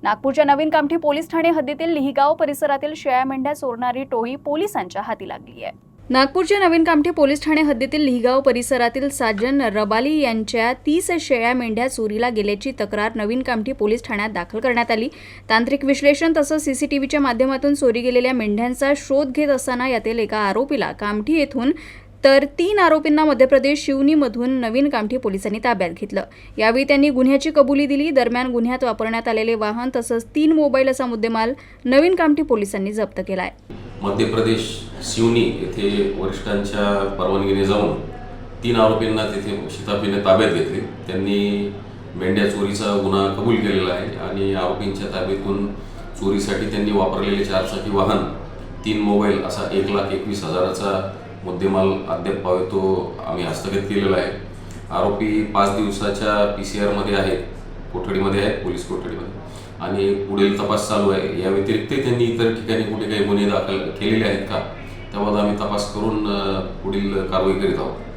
नागपूरच्या नवीन कामठी पोलीस ठाणे हद्दीतील लिहिगाव परिसरातील शेळ्या मेंढ्या चोरणारी टोळी पोलिसांच्या हाती लागली आहे। नागपूरच्या नवीन कामठी पोलीस ठाणे हद्दीतील लिहिगाव परिसरातील साजन रबाली यांच्या 30 शेळ्या मेंढ्या चोरीला गेल्याची तक्रार नवीन कामठी पोलीस ठाण्यात दाखल करण्यात आली। तांत्रिक विश्लेषण तसंच सीसीटीव्हीच्या माध्यमातून चोरी गेलेल्या मेंढ्यांचा शोध घेत असताना यातील एका आरोपीला कामठी येथून तर 3 आरोपींना मध्य प्रदेश शिवनीमधून नवीन कामठी पोलिसांनी ताब्यात घेतलं। यावेळी त्यांनी गुन्ह्याची कबुली दिली। दरम्यान गुन्ह्यात वापरण्यात आलेले वाहन तसंच 3 मोबाईल असा मुद्देमाल नवीन कामठी पोलिसांनी जप्त केला आहे। मध्य प्रदेश शिवनी येथे वरिष्ठांच्या परवानगीने जाऊन 3 आरोपींना तेथे शिताफीने ताब्यात घेतले। त्यांनी मेंढ्या चोरीचा गुन्हा कबूल केलेला आहे आणि आरोपींच्या ताब्यातून चोरीसाठी त्यांनी वापरलेले 4 चाकी वाहन, 3 मोबाईल असा 1,21,000चा मुद्देमाल अद्याप पावे तो आम्ही हस्तगत केलेला आहे। आरोपी 5 दिवसाच्या PCR मध्ये आहेत, कोठडीमध्ये आहेत, पोलीस कोठडीमध्ये, आणि पुढील तपास चालू आहे। या व्यतिरिक्त त्यांनी इतर ठिकाणी कुठे काही गुन्हे दाखल केलेले आहेत का त्याबाबत आम्ही तपास करून पुढील कारवाई करीत आहोत।